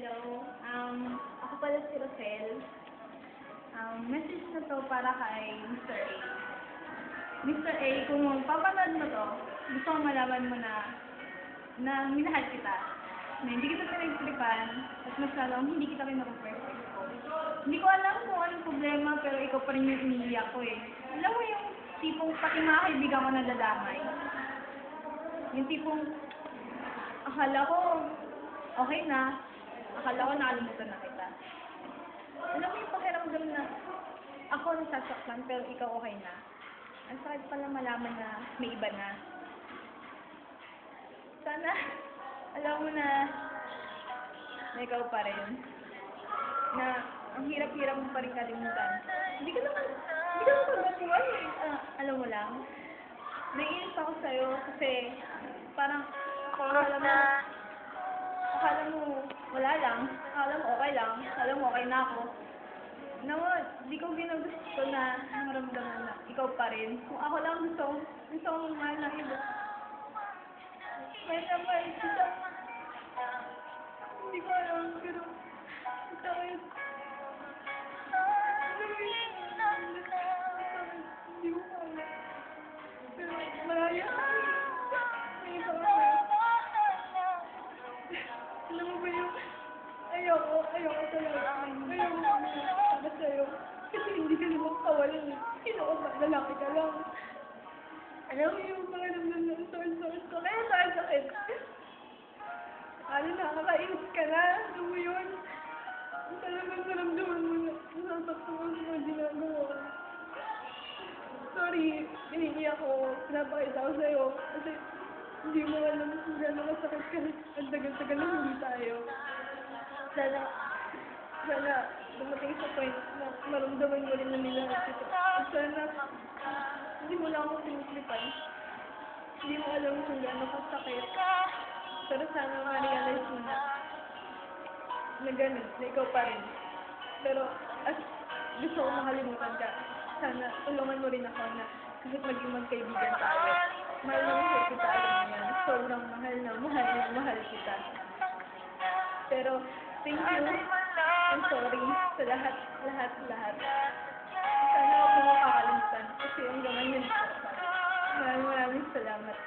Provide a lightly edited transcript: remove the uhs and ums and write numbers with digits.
Hello. Ako pala si Rosel. Message na to para kay Mr. A. Mr. A, kung papanood mo to, gusto ko malaman mo na minahal kita. Na hindi kita pinagtripan at mas lalong hindi kita pinaka-perfect ko. Hindi ko alam kung anong problema pero ikaw pa rin yung iniiyak ko eh. Alam mo yung tipong pati mga kaibigan ko nadadamay. Yung tipong akala ko okay na. Akala ko nakalimutan na kita. Alam mo yung pakiramdam na ako nasasaktan pero ikaw okay na. Ang sakit pala malaman na may iba na. Sana alam mo na ikaw pa rin. Na ang hirap-hirap mo pa rin kalimutan. Hindi ka naman magagawa eh. Alam mo lang, naiinis ako sa'yo kasi parang akala mo wala lang, akala mo okay lang, akala mo okay na ako. Naman, di ko ginugusto na maramdaman na ikaw pa rin. Kung ako lang gusto kong mahal ng iba. May naman, hindi ko alam, pero sakit. Hindi ko alam. Pero marami ako. May iba ako. Alam mo ba yung ayoko talaga. Ayoko para sa'yo. Kasi hindi ka naman kawalan. Lalaki ka lang. Alam mo yung mga naman ng source ko. Kaya sakit. Nakakainis ka na. Alam mo yun? Talagang naramdaman mo na nasasaktan mo sa mga ginagawa. Sorry, hinihingi ako. Pinapakita ko sa'yo. Kasi hindi mo alam kung gano'n masakit ka. Ang tagal-tagal na hindi tayo. Sana dumating sa point na maramdaman mo rin na nila kita. Sana hindi mo lang ako sinuslipan. Hindi mo alam kung gano'n kasakit. Pero sana ma-realize mo na gano'n, na ikaw pa rin. Pero as gusto ko makalimutan ka, sana tulungan mo rin ako na kahit maging magkaibigan tayo. Mahal na mahal kita, alam mo yan. Sobrang mahal kita. Pero thank you. I'm sorry sa lahat. Sana huwag mo makakalimutan kasi ang gaman yun. Maraming salamat.